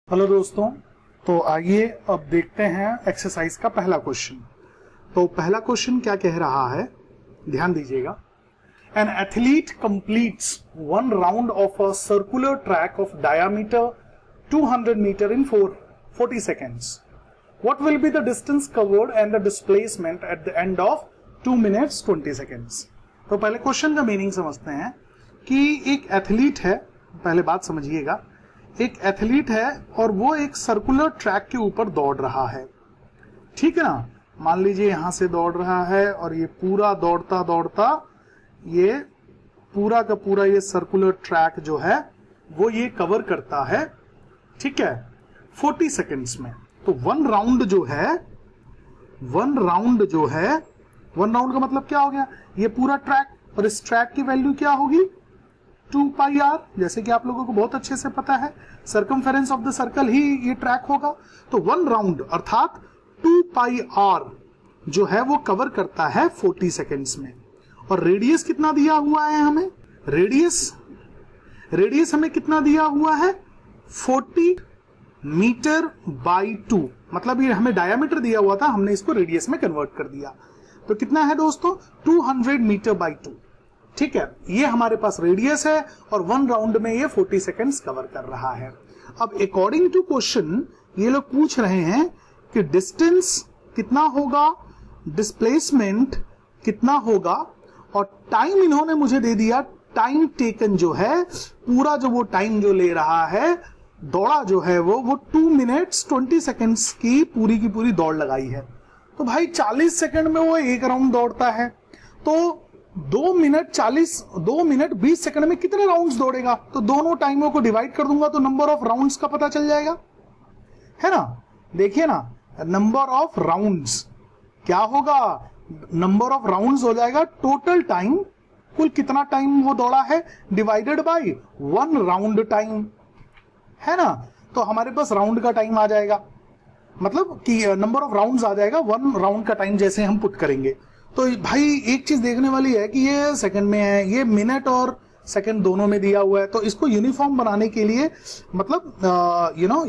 Hello दोस्तों, तो आइए अब देखते हैं एक्सरसाइज का पहला क्वेश्चन। तो पहला क्वेश्चन क्या कह रहा है, ध्यान दीजिएगा। An athlete completes one round of a circular track of diameter 200 metre in 40 seconds. What will be the distance covered and the displacement at the end of 2 minutes 20 seconds. तो पहले क्वेश्चन का meaning समझते हैं कि एक athlete है, पहले बात समझिएगा। एक एथलीट है और वो एक सर्कुलर ट्रैक के ऊपर दौड़ रहा है, ठीक है ना। मान लीजिए यहां से दौड़ रहा है और ये पूरा दौड़ता दौड़ता ये पूरा का पूरा ये सर्कुलर ट्रैक जो है वो ये कवर करता है, ठीक है, 40 सेकेंड्स में। तो वन राउंड का मतलब क्या हो गया, ये पूरा ट्रैक, और इस ट्रैक की वैल्यू क्या होगी 2πr, जैसे कि आप लोगों को बहुत अच्छे से पता है, सर्कमफेरेंस ऑफ द सर्कल ही ये ट्रैक होगा। तो वन राउंड अर्थात 2πr जो है वो कवर करता है 40 सेकेंड्स में। और रेडियस कितना दिया हुआ है हमें, रेडियस हमें कितना दिया हुआ है 40 मीटर बाई 2, मतलब ये हमें डायमीटर दिया हुआ था, हमने इसको रेडियस में कन्वर्ट कर दिया। तो कितना है दोस्तों 200 मीटर बाई 2, ठीक है। ये हमारे पास रेडियस है और वन राउंड में ये 40 सेकेंड्स कवर कर रहा है। अब अकॉर्डिंग टू क्वेश्चन ये लोग पूछ रहे हैं कि डिस्टेंस कितना होगा, डिस्प्लेसमेंट कितना होगा, और टाइम इन्होंने मुझे दे दिया, टाइम टेकन जो है पूरा जो वो टाइम जो ले रहा है, दौड़ा जो है वो 2 मिनट्स 20 सेकेंड्स की पूरी दौड़ लगाई है। तो भाई 40 सेकेंड में वो एक राउंड दौड़ता है, तो 2 मिनट 20 सेकंड में कितने राउंड्स दौड़ेगा। तो दोनों टाइमों को डिवाइड कर दूंगा तो नंबर ऑफ राउंड्स का पता चल जाएगा, है ना। देखिए ना, नंबर ऑफ राउंड्स क्या होगा, नंबर ऑफ राउंड्स हो जाएगा टोटल टाइम, कुल कितना टाइम वो दौड़ा है, divided by one round time, है ना। तो हमारे पास राउंड का टाइम आ जाएगा, मतलब कि नंबर ऑफ राउंड्स आ जाएगा, वन राउंड का टाइम जैसे हम पुट करेंगे। तो भाई एक चीज देखने वाली है कि ये सेकंड में है, ये मिनट और सेकंड दोनों में दिया हुआ है। तो इसको यूनिफॉर्म बनाने के लिए, मतलब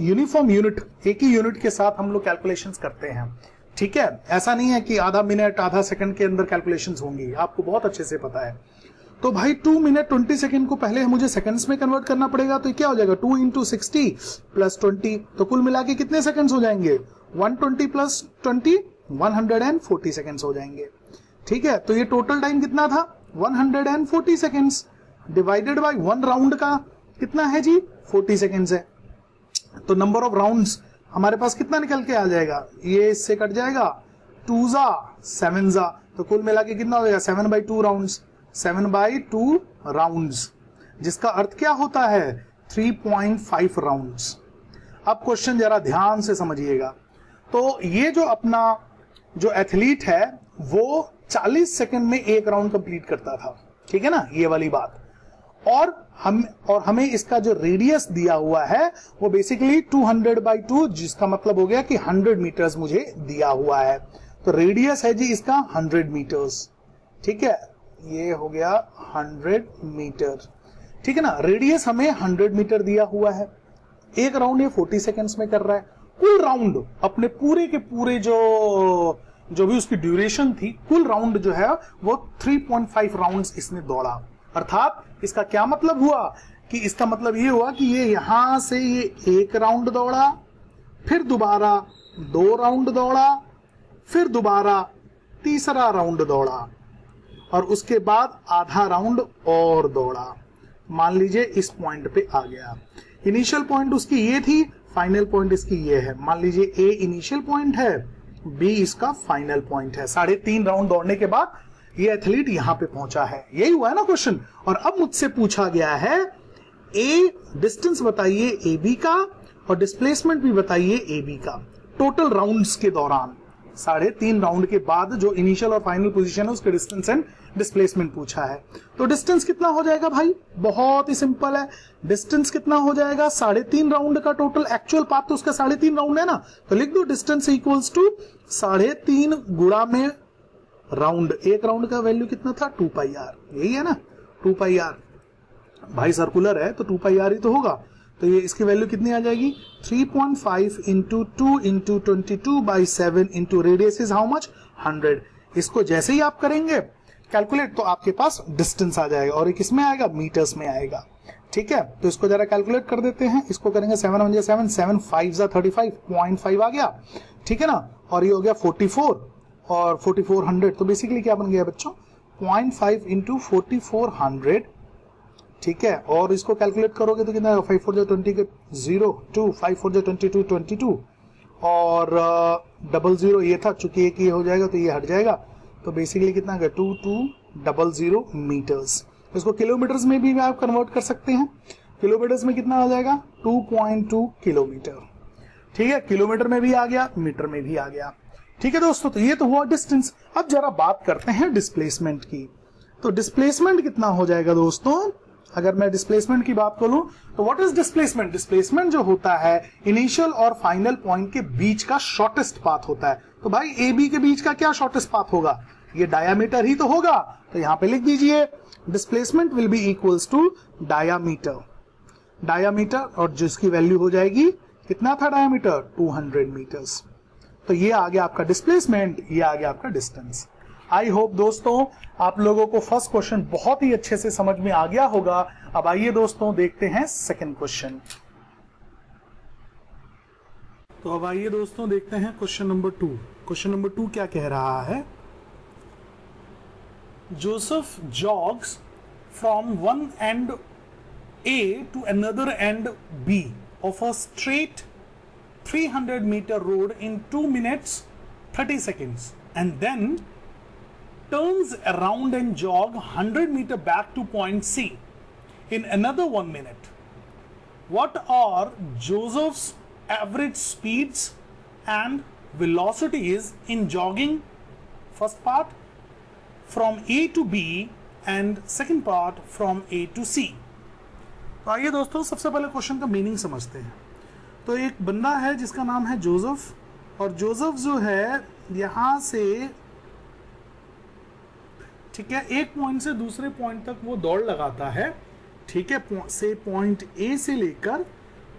यूनिफॉर्म यूनिट, एक ही यूनिट के साथ हम लोग कैलकुलेशंस करते हैं, ठीक है। ऐसा नहीं है कि आधा मिनट आधा सेकंड के अंदर कैलकुलेशंस होंगी, आपको बहुत अच्छे से पता है। तो भाई 2 मिनट 20 सेकंड को पहले मुझे सेकंड्स में कन्वर्ट करना पड़ेगा। तो क्या हो जाएगा 2 × 60 + 20, तो कुल मिला के कितने सेकंड्स हो जाएंगे 120 + 20 140 सेकंड्स हो जाएंगे, ठीक है। तो ये टोटल टाइम कितना था 140 seconds, divided by one round का कितना है जी 40 सेकंड्स है। तो नंबर ऑफ राउंड्स हमारे पास कितना निकल के आ जाएगा, ये इससे कट जाएगा, 2 ज़ा 7 ज़ा, तो कुल मिला के कितना हो जाएगा 7/2 राउंड्स, 7/2 राउंड्स, जिसका अर्थ क्या होता है 3.5 राउंड्स। अब क्वेश्चन जरा ध्यान से समझिएगा। तो ये जो अपना जो एथलीट है वो 40 सेकंड में एक राउंड कंप्लीट करता था, ठीक है ना, ये वाली बात। और हमें इसका जो रेडियस दिया हुआ है वो बेसिकली 200/2, जिसका मतलब हो गया कि 100 मीटर्स मुझे दिया हुआ है। तो रेडियस है जी इसका 100 मीटर्स, ठीक है, ये हो गया 100 मीटर, ठीक है ना। रेडियस हमें 100 मीटर दिया हुआ है, एक राउंड ये 40 सेकेंड्स में कर रहा है। कुल राउंड अपने पूरे के पूरे जो भी उसकी ड्यूरेशन थी, कुल राउंड जो है वो 3.5 राउंड्स इसने दौड़ा। अर्थात इसका क्या मतलब हुआ कि इसका मतलब ये हुआ कि ये यहां से ये एक राउंड दौड़ा, फिर दोबारा 2 राउंड दौड़ा, फिर दोबारा तीसरा राउंड दौड़ा, और उसके बाद आधा राउंड और दौड़ा। मान लीजिए इस पॉइंट पे आ गया। इनिशियल पॉइंट उसकी ये थी, फाइनल पॉइंट इसकी ये है। मान लीजिए ए इनिशियल पॉइंट है, बी इसका फाइनल पॉइंट है। 3.5 राउंड दौड़ने के बाद ये एथलीट यहां पे पहुंचा है। यही हुआ है ना क्वेश्चन। और अब मुझसे पूछा गया है ए डिस्टेंस बताइए ए बी का, और डिस्प्लेसमेंट भी बताइए ए बी का टोटल राउंड्स के दौरान। 3.5 राउंड के बाद जो इनिशियल और फाइनल पोजीशन है उसके डिस्टेंस एंड डिस्प्लेसमेंट पूछा है। तो डिस्टेंस कितना हो जाएगा भाई, बहुत ही सिंपल है। डिस्टेंस कितना हो जाएगा 3.5 राउंड का टोटल, एक्चुअल पाथ तो उसका 3.5 राउंड है ना, तो लिख दो डिस्टेंस इक्वल्स टू 3.5 गुणा में राउंड। एक राउंड का वैल्यू कितना था 2πr, यही है ना 2πr। भाई सर्कुलर है तो 2πr ही तो होगा। तो ये इसकी वैल्यू कितनी आ जाएगी 3.5 into 2 into 22/7 into radius is how much 100। इसको जैसे ही आप करेंगे कैलकुलेट तो आपके पास डिस्टेंस आ जाएगा और ये किस में आएगा मीटर्स में आएगा। ठीक है, तो इसको जरा कैलकुलेट कर देते हैं। इसको करेंगे 7 1 7 7 5 35 0.5 आ गया। ठीक है ना, और ये हो गया 44 और 4400। तो बेसिकली क्या बन गया बच्चों 0.5 इंटू 4400। ठीक है, और इसको कैलकुलेट करोगे तो कितना 5 4 20 के 0 2 5 4 22 22 और 00 ये था, चूंकि एक ये हो जाएगा तो ये हट जाएगा। तो बेसिकली कितना गया 2200 मीटर्स। इसको किलोमीटर्स में भी आप कन्वर्ट कर सकते हैं। किलोमीटर्स में कितना आ जाएगा 2.2 किलोमीटर। ठीक है, किलोमीटर में भी आ गया, मीटर में भी आ गया। ठीक है दोस्तों, तो ये तो हुआ डिस्टेंस। अब जरा बात करते हैं डिस्प्लेसमेंट की। तो डिस्प्लेसमेंट कितना हो जाएगा दोस्तों, अगर मैं डिस्प्लेसमेंट की बात करूं तो व्हाट इज डिस्प्लेसमेंट। डिस्प्लेसमेंट जो होता है इनिशियल और फाइनल पॉइंट के बीच का शॉर्टेस्ट पाथ होता है। तो भाई ए बी के बीच का क्या शॉर्टेस्ट पाथ होगा, ये डायामीटर ही तो होगा। तो यहां पे लिख दीजिए displacement will be equals to diameter. Diameter और जिसकी वैल्यू हो जाएगी कितना था डायामीटर 200 मीटर्स। तो ये आ गया आपका डिस्प्लेसमेंट, ये आ गया आपका डिस्टेंस। आई होप दोस्तों आप लोगों को फर्स्ट क्वेश्चन बहुत ही अच्छे से समझ में आ गया होगा। अब आइए दोस्तों देखते हैं सेकंड क्वेश्चन। तो अब आइए दोस्तों देखते हैं क्वेश्चन नंबर 2। क्वेश्चन नंबर 2 क्या कह रहा है, Joseph जॉग्स from one and A to another end B of a straight 300 meter road in 2 minutes 30 seconds and then turns around and jog 100 meter back to point C in another 1 minute. What are Joseph's average speeds and velocities in jogging? First part from A to B and second part from A to C. तो आइए दोस्तों सबसे पहले question का meaning समझते हैं। तो एक बंदा है जिसका नाम है जोसेफ, और जोसेफ जो है यहां से ठीक है एक पॉइंट से दूसरे पॉइंट तक वो दौड़ लगाता है। ठीक है, से पॉइंट ए से लेकर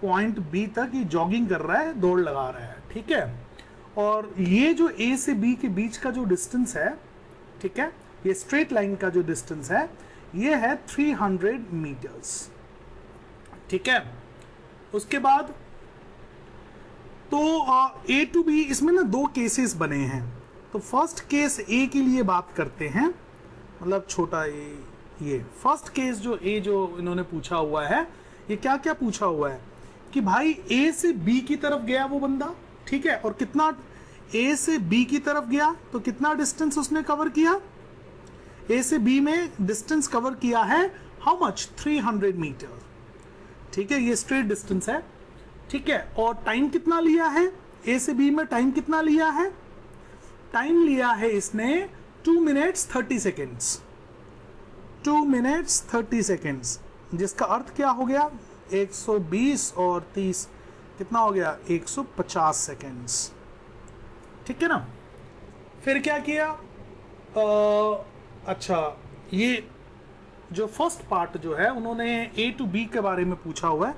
पॉइंट बी तक ये जॉगिंग कर रहा है, दौड़ लगा रहा है। ठीक है, और ये जो ए से बी के बीच का जो डिस्टेंस है, ठीक है, ये स्ट्रेट लाइन का जो डिस्टेंस है ये है 300 मीटर्स। ठीक है, उसके बाद तो ए टू बी इसमें ना 2 केसेस बने हैं। तो फर्स्ट केस ए के लिए बात करते हैं, मतलब छोटा ए। ये फर्स्ट केस जो ए जो इन्होंने पूछा हुआ है, ये क्या क्या पूछा हुआ है कि भाई ए से बी की तरफ गया वो बंदा। ठीक है, और कितना ए से बी की तरफ गया तो कितना डिस्टेंस उसने कवर किया, ए से बी में डिस्टेंस कवर किया है हाउ मच 300 मीटर। ठीक है, ये स्ट्रेट डिस्टेंस है। ठीक है, और टाइम कितना लिया है ए से बी में, टाइम कितना लिया है, टाइम लिया है इसने 2 मिनट्स 30 सेकेंड्स। 2 मिनट्स 30 सेकेंड्स, जिसका अर्थ क्या हो गया 120 और 30 कितना हो गया 150 सेकेंड्स। ठीक है ना, फिर क्या किया अच्छा ये जो फर्स्ट पार्ट जो है उन्होंने ए टू बी के बारे में पूछा हुआ है,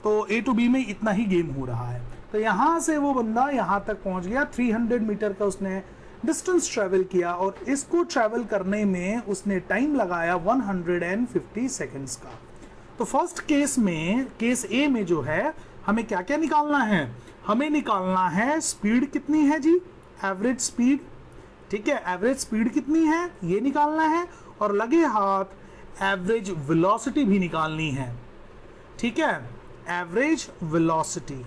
तो ए टू बी में इतना ही गेम हो रहा है। तो यहां से वो बंदा यहां तक पहुंच गया, 300 मीटर का उसने डिस्टेंस ट्रेवल किया और इसको ट्रेवल करने में उसने टाइम लगाया 150 सेकेंड्स का। तो फर्स्ट केस में, केस ए में जो है हमें क्या क्या निकालना है, हमें निकालना है स्पीड कितनी है जी, एवरेज स्पीड। ठीक है, एवरेज स्पीड कितनी है ये निकालना है, और लगे हाथ एवरेज वेलोसिटी भी निकालनी है। ठीक है, एवरेज वेलोसिटी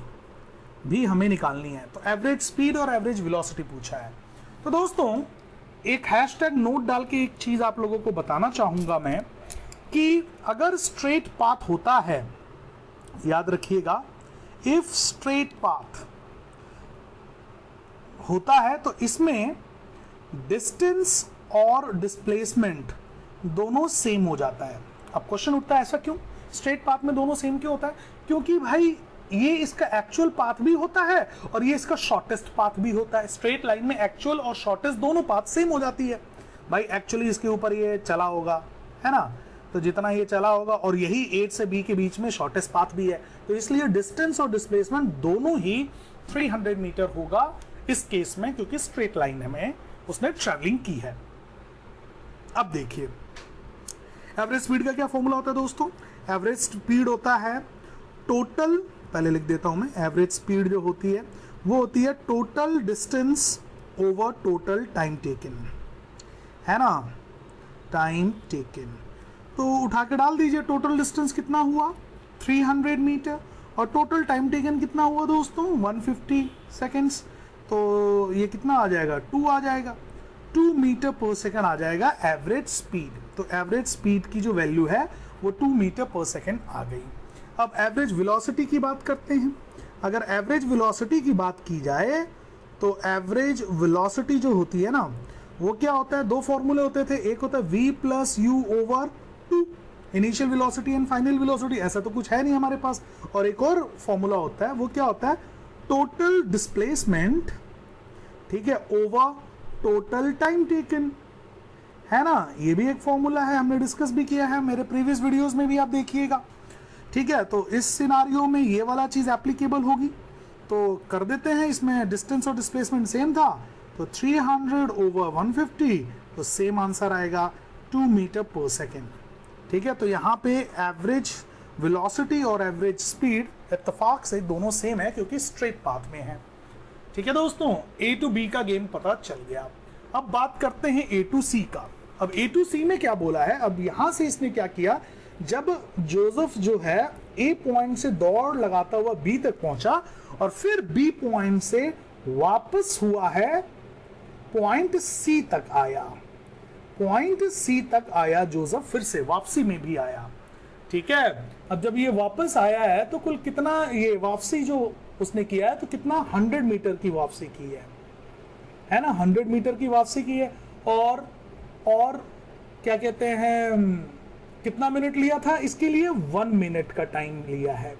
भी हमें निकालनी है। तो एवरेज स्पीड और एवरेज वेलोसिटी पूछा है। तो दोस्तों एक हैशटैग नोट डाल के एक चीज आप लोगों को बताना चाहूंगा मैं कि अगर स्ट्रेट पाथ होता है, याद रखिएगा, इफ स्ट्रेट पाथ होता है तो इसमें डिस्टेंस और डिस्प्लेसमेंट दोनों सेम हो जाता है। अब क्वेश्चन उठता है ऐसा क्यों, स्ट्रेट पाथ में दोनों सेम क्यों होता है, क्योंकि भाई ये इसका एक्चुअल पाथ भी होता है और ये इसका शॉर्टेस्ट पाथ भी होता है। स्ट्रेट लाइन में एक्चुअल और शॉर्टेस्ट दोनों पाथ सेम हो जाती है। भाई एक्चुअली इसके ऊपर ये चला होगा, है ना, तो जितना ये चला होगा, और यही 8 से B के बीच में शॉर्टेस्ट पाथ भी है, तो इसलिए डिस्टेंस और डिस्प्लेसमेंट दोनों ही 300 मीटर होगा इस केस में, क्योंकि स्ट्रेट लाइन में उसने ट्रैवलिंग की है। अब देखिए एवरेज स्पीड का क्या फॉर्मूला होता है दोस्तों। एवरेज स्पीड होता है टोटल, पहले लिख देता हूं मैं, एवरेज स्पीड जो होती है वो होती है total distance over total time taken, है ना, टाइम टेकन। तो उठा के डाल दीजिए, टोटल डिस्टेंस कितना हुआ 300 मीटर, और टोटल टाइम टेकन कितना हुआ दोस्तों 150 सेकेंड्स। तो ये कितना आ जाएगा 2 आ जाएगा, 2 मीटर पर सेकेंड आ जाएगा एवरेज स्पीड। तो एवरेज स्पीड की जो वैल्यू है वो 2 मीटर पर सेकेंड आ गई। अब एवरेज वेलोसिटी की बात करते हैं। अगर एवरेज वेलोसिटी की बात की जाए तो एवरेज वेलोसिटी जो होती है ना, वो क्या होता है, दो फॉर्मूले होते थे, एक होता है v plus you over 2, initial velocity and final velocity, ऐसा तो कुछ है नहीं हमारे पास। और एक और फॉर्मूला होता है, वो क्या होता है, टोटल डिस्प्लेसमेंट, ठीक है, ओवर टोटल टाइम टेकन, है ना। ये भी एक फॉर्मूला है, हमने डिस्कस भी किया है मेरे प्रीवियस वीडियोस में भी, आप देखिएगा, ठीक है। तो इस सिनारियो में ये वाला चीज एप्लीकेबल होगी, तो कर देते हैं। इसमें डिस्टेंस और डिस्प्लेसमेंट सेम था, तो 300 ओवर 150, तो सेम आंसर आएगा 2 मीटर पर सेकेंड, ठीक है। तो यहाँ पे एवरेज वेलोसिटी और एवरेज स्पीड इत्तेफाक से दोनों सेम है, क्योंकि स्ट्रेट पाथ में है, ठीक है दोस्तों। A to B का गेम पता चल गया। अब बात करते हैं A to C का। अब A to C में क्या बोला है, अब यहां से इसने क्या किया, जब जोसेफ जो है A पॉइंट से दौड़ लगाता हुआ B तक पहुंचा और फिर B पॉइंट से वापस हुआ है पॉइंट C तक आया, पॉइंट C तक आया जोसेफ, फिर से वापसी में भी आया, ठीक है। अब जब ये वापस आया है तो कुल कितना ये वापसी जो उसने किया है, तो कितना 100 मीटर की वापसी की है ना, 100 मीटर की वापसी की है। और क्या कहते हैं, कितना मिनट लिया था इसके लिए, 1 मिनट का टाइम लिया है।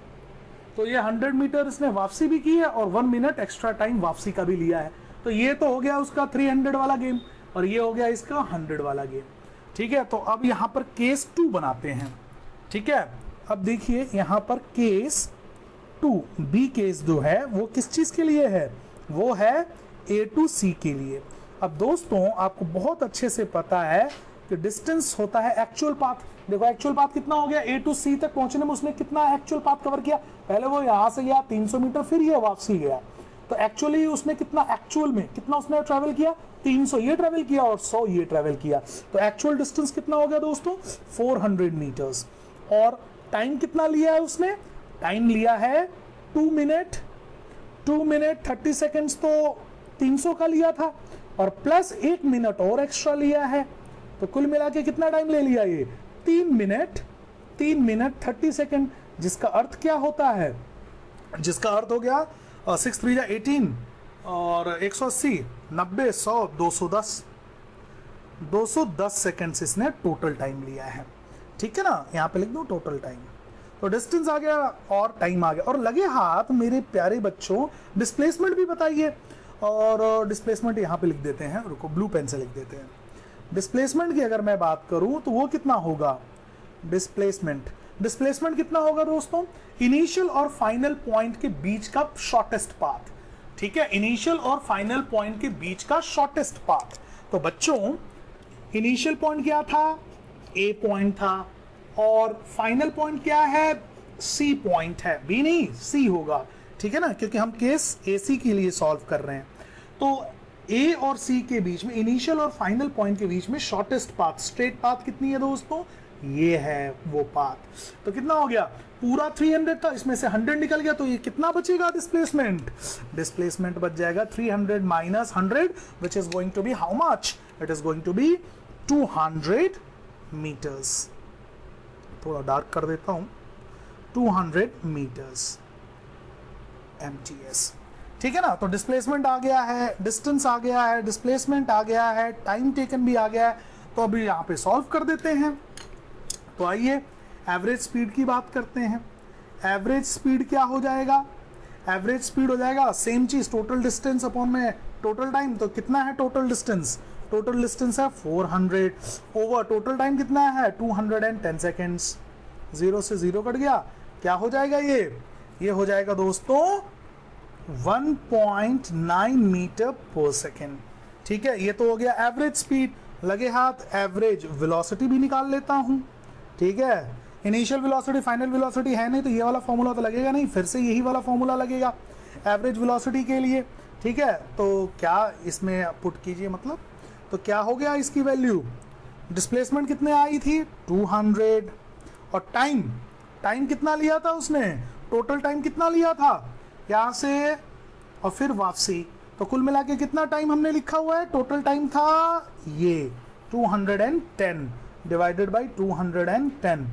तो ये 100 मीटर इसने वापसी भी की है और 1 मिनट एक्स्ट्रा टाइम वापसी का भी लिया है। तो ये तो हो गया उसका 300 वाला गेम, और ये हो गया इसका 100 वाला गेम, ठीक है। तो अब यहाँ पर केस 2 बनाते हैं, ठीक है। अब देखिए यहाँ पर केस 2, बी केस जो है वो किस चीज के लिए है, वो है A to C के लिए। अब दोस्तों आपको बहुत अच्छे से पता है कि डिस्टेंस होता है एक्चुअल पाथ। देखो एक्चुअल पाथ कितना हो गया, A to C तक पहुंचने में उसने कितना एक्चुअल पाथ कवर किया, पहले वो यहां से गया 300 मीटर, फिर ये वापसी गया, तो एक्चुअली उसने कितना, एक्चुअल में कितना उसने ट्रेवल किया, 300 ये ट्रेवल किया और 100 ये ट्रेवल किया। तो एक्चुअल डिस्टेंस कितना हो गया दोस्तों 400 मीटर्स। और टाइम कितना लिया है उसने, टाइम लिया है 2 मिनट 30 सेकेंड्स, तो 300 का लिया था, और प्लस 1 मिनट और एक्स्ट्रा लिया है, तो कुल मिला के कितना टाइम ले लिया ये 3 मिनट 30 सेकेंड। जिसका अर्थ क्या होता है, जिसका अर्थ हो गया 6 3 18 और 180 90 100 210 सेकेंड्स इसने टोटल टाइम लिया है, ठीक है ना। यहाँ पे लिख दो टोटल टाइम, तो डिस्टेंस आ गया और टाइम आ गया। और लगे हाथ मेरे प्यारे बच्चों, डिस्प्लेसमेंट भी बताइए, और डिस्प्लेसमेंट यहाँ पे लिख देते हैं, रुको ब्लू पेन से लिख देते हैं। डिस्प्लेसमेंट की अगर मैं बात करूं तो वो कितना होगा, डिस्प्लेसमेंट कितना होगा दोस्तों, इनिशियल और फाइनल पॉइंट के बीच का शॉर्टेस्ट पाथ, ठीक है, इनिशियल और फाइनल पॉइंट के बीच का शॉर्टेस्ट पाथ। तो बच्चों इनिशियल पॉइंट क्या था, A पॉइंट था, और फाइनल पॉइंट क्या है, C पॉइंट है, B नहीं C होगा, ठीक है ना, क्योंकि हम केस AC के लिए सॉल्व कर रहे हैं। तो A और C के बीच में, इनिशियल और फाइनल पॉइंट के बीच में शॉर्टेस्ट पाथ, स्ट्रेट पाथ कितनी है दोस्तों, ये है वो पाथ। तो कितना हो गया, पूरा 300 था, इसमें से 100 निकल गया, तो ये कितना बचेगा डिस्प्लेसमेंट बच जाएगा 300 minus 100, which is going to be how much, it is going to be 200 metres. थोड़ा डार्क कर देता हूं, 200 मीटर्स MTS, ठीक है ना। तो डिस्प्लेसमेंट आ गया है, डिस्टेंस आ गया है, डिस्प्लेसमेंट आ गया है, टाइम टेकन भी आ गया है। तो अभी यहाँ पे सॉल्व कर देते हैं। तो आइए एवरेज स्पीड की बात करते हैं। एवरेज स्पीड क्या हो जाएगा, एवरेज स्पीड हो जाएगा सेम चीज, टोटल डिस्टेंस अपॉन में टोटल टाइम। तो कितना है टोटल डिस्टेंस टोटल डिस्टेंस है 400 ओवर टोटल टाइम कितना है 210 सेकेंड्स। 0 से 0 कट गया, क्या हो जाएगा ये हो जाएगा दोस्तों 1.9 मीटर पर सेकेंड। ठीक है, ये तो हो गया एवरेज स्पीड। लगे हाथ एवरेज वेलोसिटी भी निकाल लेता हूं। ठीक है, इनिशियल वेलोसिटी फाइनल वेलोसिटी है नहीं तो ये वाला फॉर्मूला तो लगेगा नहीं, फिर से यही वाला फॉर्मूला लगेगा एवरेज वेलोसिटी के लिए। ठीक है, तो क्या इसमें पुट कीजिए, मतलब तो क्या हो गया इसकी वैल्यू, डिस्प्लेसमेंट कितने आई थी 200, और टाइम कितना लिया था उसने, टोटल टाइम कितना लिया था यहाँ से और फिर वापसी, तो कुल मिला के कितना टाइम हमने लिखा हुआ है, टोटल टाइम था ये 210 डिवाइडेड बाई 210।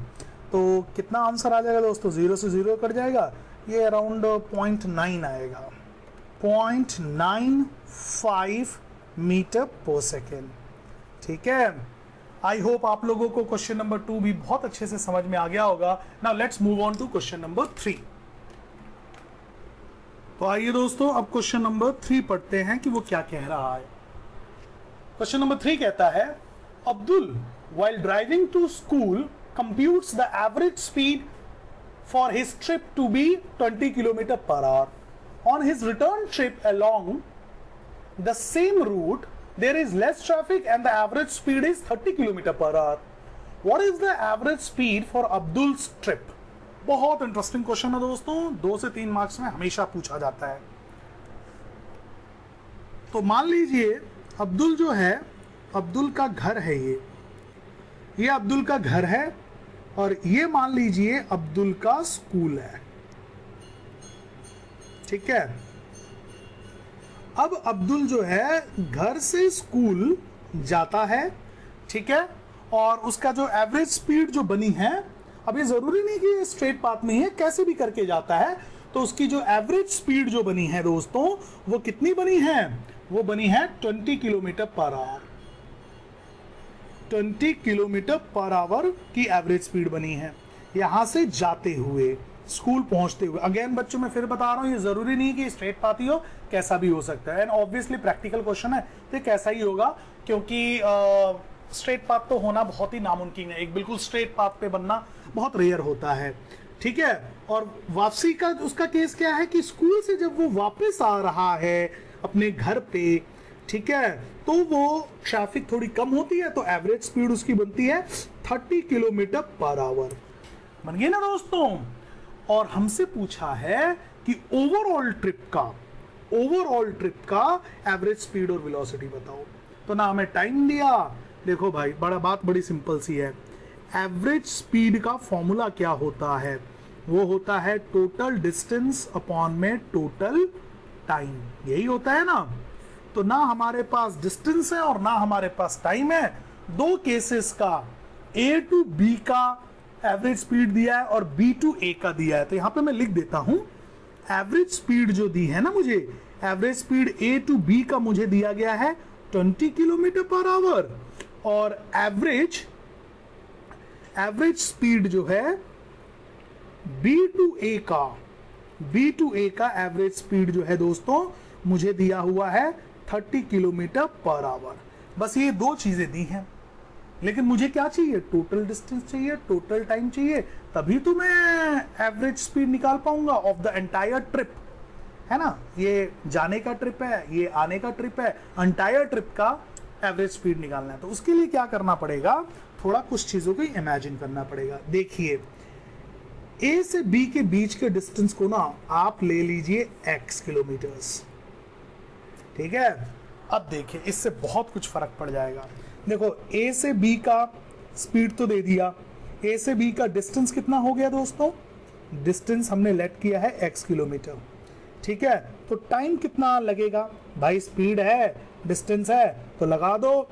तो कितना आंसर आ जाएगा दोस्तों, 0 से 0 कट जाएगा, ये अराउंड 0.9 आएगा, 0.95 मीटर पर सेकेंड। ठीक है, आई होप आप लोगों को क्वेश्चन नंबर 2 भी बहुत अच्छे से समझ में आ गया होगा। Now let's move on to question number 3। तो आइए दोस्तों अब क्वेश्चन नंबर 3 पढ़ते हैं कि वो क्या कह रहा है। क्वेश्चन नंबर 3 कहता है, Abdul while driving to school computes the average speed for his trip to be 20 km per hour. On his return trip along the same route, there is less traffic and the average speed is 30 km per hour. What is the average speed for Abdul's trip? बहुत interesting question है दोस्तों, 2 से 3 marks में हमेशा पूछा जाता है। तो मान लीजिए अब्दुल जो है, अब्दुल का घर है, ये अब्दुल का घर है और ये मान लीजिए अब्दुल का स्कूल है। ठीक है, अब अब्दुल जो है घर से स्कूल जाता है। ठीक है, और उसका जो एवरेज स्पीड जो बनी है, अब ये जरूरी नहीं कि स्ट्रेट पाथ में ही है, कैसे भी करके जाता है, तो उसकी जो एवरेज स्पीड जो बनी है दोस्तों वो कितनी बनी है, वो बनी है 20 kilometre per hour. 20 kilometre per hour की एवरेज स्पीड बनी है यहां से जाते हुए, स्कूल पहुंचते हुए। अगेन बच्चों मैं फिर बता रहा हूं, ये जरूरी नहीं कि स्ट्रेट पाथ ही हो, कैसा भी हो सकता है। एंड ऑब्वियसली प्रैक्टिकल क्वेश्चन है तो कैसा ही होगा, क्योंकि स्ट्रेट पाथ तो होना बहुत ही नामुमकिन है, एक बिल्कुल स्ट्रेट पाथ पे बनना बहुत रेयर होता है। ठीक है, और वापसी का उसका केस क्या है कि स्कूल से जब वो वापस आ रहा है अपने घर पे, ठीक है, तो वो ट्रैफिक थोड़ी कम होती है, तो एवरेज स्पीड उसकी बनती है 30 किलोमीटर पर आवर। बन गई ना दोस्तों। और हमसे पूछा है कि ओवरऑल ट्रिप का एवरेज स्पीड और वेलोसिटी बताओ। तो ना हमें टाइम दिया, देखो भाई बात बड़ी सिंपल सी है। एवरेज स्पीड का फॉर्मूला क्या होता है, वो होता है टोटल डिस्टेंस अपॉन में टोटल टाइम, यही होता है ना। तो ना हमारे पास डिस्टेंस है और ना हमारे पास टाइम है, दो केसेस का A टू B का एवरेज स्पीड दिया है और B टू A का दिया है। तो यहां पे मैं लिख देता हूं, एवरेज स्पीड जो दी है ना मुझे, average speed A to B का मुझे दिया गया है 20 किलोमीटर पर आवर, और एवरेज स्पीड जो है B टू A का एवरेज स्पीड जो है दोस्तों मुझे दिया हुआ है 30 किलोमीटर पर आवर। बस ये दो चीजें दी हैं, लेकिन मुझे क्या चाहिए, टोटल डिस्टेंस चाहिए, टोटल टाइम चाहिए, तभी तो मैं एवरेज स्पीड निकाल पाऊंगा ऑफ द एंटायर ट्रिप, है ना। ये जाने का ट्रिप है, ये आने का ट्रिप है, एंटायर ट्रिप का एवरेज स्पीड निकालना है। तो उसके लिए क्या करना पड़ेगा, थोड़ा कुछ चीजों को इमेजिन करना पड़ेगा। देखिए A से B के बीच के डिस्टेंस को ना आप ले लीजिए x किलोमीटर्स, ठीक है। अब देखिए इससे बहुत कुछ फर्क पड़ जाएगा। देखो A से B का स्पीड तो दे दिया, A से B का डिस्टेंस कितना हो गया दोस्तों, डिस्टेंस हमने लेट किया है x किलोमीटर, ठीक है। तो टाइम कितना लगेगा भाई, स्पीड है डिस्टेंस है तो लगा दो,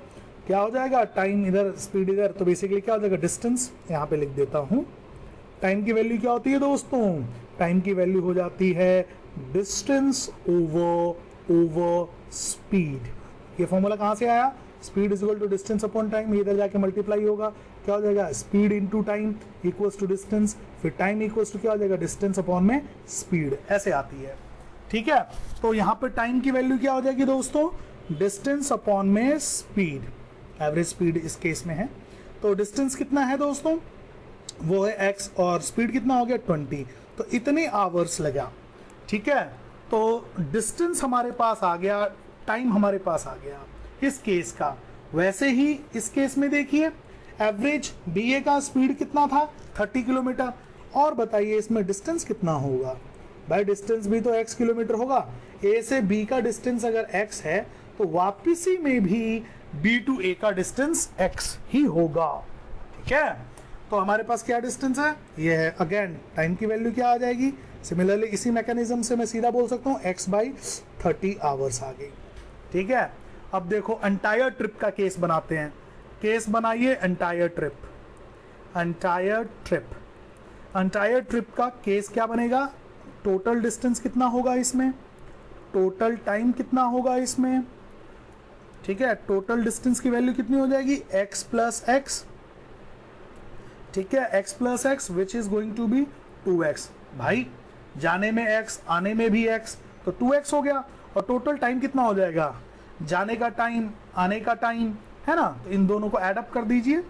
क्या हो जाएगा, टाइम इधर स्पीड इधर, तो बेसिकली क्या हो जाएगा, डिस्टेंस यहाँ पे लिख देता हूँ। टाइम की वैल्यू क्या होती है दोस्तों, टाइम की वैल्यू हो जाती है डिस्टेंस ओवर स्पीड। ये फॉर्मूला कहाँ से आया, speed is equal to distance upon time, ये इधर जाके मल्टीप्लाई होगा, क्या हो जाएगा, speed into time equals to distance, फिर टाइम इक्वल्स टू क्या हो जाएगा, डिस्टेंस अपॉन में स्पीड, ऐसे आती है, ठीक है। तो यहाँ पर टाइम की वैल्यू क्या हो जाएगी दोस्तों, डिस्टेंस अपॉन में स्पीड, एवरेज स्पीड इस केस में है। तो डिस्टेंस कितना है दोस्तों, वो है x और स्पीड कितना हो गया 20, तो इतने आवर्स लगा। ठीक है, तो डिस्टेंस हमारे पास आ गया, टाइम हमारे पास आ गया इस केस का। वैसे ही इस केस में देखिए एवरेज BA का स्पीड कितना था 30 किलोमीटर, और बताइए इसमें डिस्टेंस कितना होगा। भाई डिस्टेंस भी तो x किलोमीटर होगा, A से B का डिस्टेंस अगर x है तो वापसी में भी B to A का डिस्टेंस x ही होगा। ठीक है, तो हमारे पास क्या डिस्टेंस है, ये है। अगेन टाइम की वैल्यू क्या आ जाएगी, सिमिलरली इसी मैकेनिज्म से मैं सीधा बोल सकता हूँ x/30 आवर्स आ गई। ठीक है, अब देखो एंटायर ट्रिप का केस बनाते हैं। केस बनाइए एंटायर ट्रिप। एंटायर ट्रिप का केस क्या बनेगा, टोटल डिस्टेंस कितना होगा इसमें, टोटल टाइम कितना होगा इसमें। ठीक है, टोटल डिस्टेंस की वैल्यू कितनी हो जाएगी x प्लस एक्स। ठीक है, x plus X which is going to be 2x। भाई जाने में x, आने में भी x, तो 2x हो गया। और टोटल टाइम कितना हो जाएगा, जाने का टाइम, आने का टाइम, है ना। तो इन दोनों को ऐड अप कर दीजिए।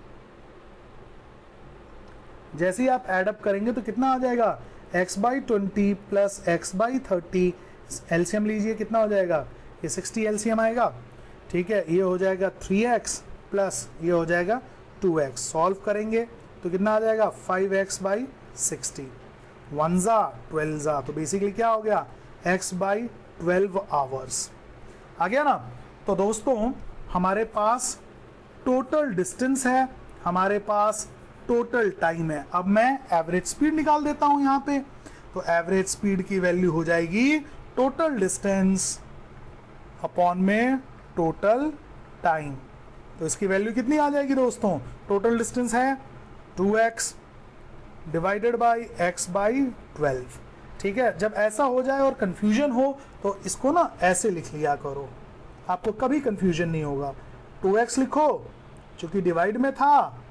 जैसे ही आप ऐड अप करेंगे तो कितना आ जाएगा, x/20 प्लस x/30। एलसीएम लीजिए, कितना हो जाएगा, ये 60 एलसीएम आएगा। ठीक है, ये हो जाएगा 3x प्लस ये हो जाएगा 2x। सॉल्व करेंगे तो कितना आ जाएगा 5x/60, 1 जा 12 जा, तो बेसिकली क्या हो गया x/12 आवर्स आ गया ना। तो दोस्तों हमारे पास टोटल डिस्टेंस है, हमारे पास टोटल टाइम है। अब मैं एवरेज स्पीड निकाल देता हूं यहां पे। तो एवरेज स्पीड की वैल्यू हो जाएगी टोटल डिस्टेंस अपॉन में टोटल टाइम। तो इसकी वैल्यू कितनी आ जाएगी दोस्तों, टोटल डिस्टेंस है 2x डिवाइडेड बाई x/12। ठीक है, जब ऐसा हो जाए और कंफ्यूजन हो तो इसको ना ऐसे लिख लिया करो, आपको कभी कंफ्यूजन नहीं होगा। 2x लिखो, चूंकि डिवाइड में था,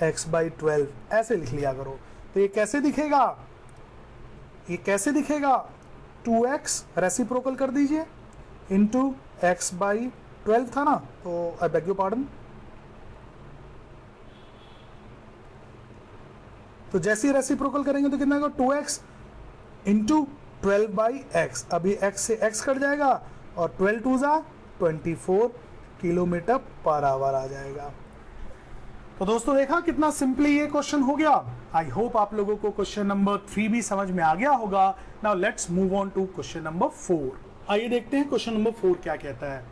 x/12 ऐसे लिख लिया करो। तो ये कैसे दिखेगा, ये कैसे दिखेगा, 2x रेसिप्रोकल कर दीजिए इंटू x/12 था ना, तो आई बेग योर पार्डन। तो जैसे ही रेसिप्रोकल करेंगे तो कितना होगा 2x इंटू 12/x। अभी x से x कट जाएगा और 12 2 जा 24 किलोमीटर पर आवर आ जाएगा। तो दोस्तों देखा कितना सिंपली ये क्वेश्चन हो गया। आई होप आप लोगों को क्वेश्चन नंबर 3 भी समझ में आ गया होगा। Now let's move on to question number 4। आइए देखते हैं क्वेश्चन नंबर 4 क्या कहता है।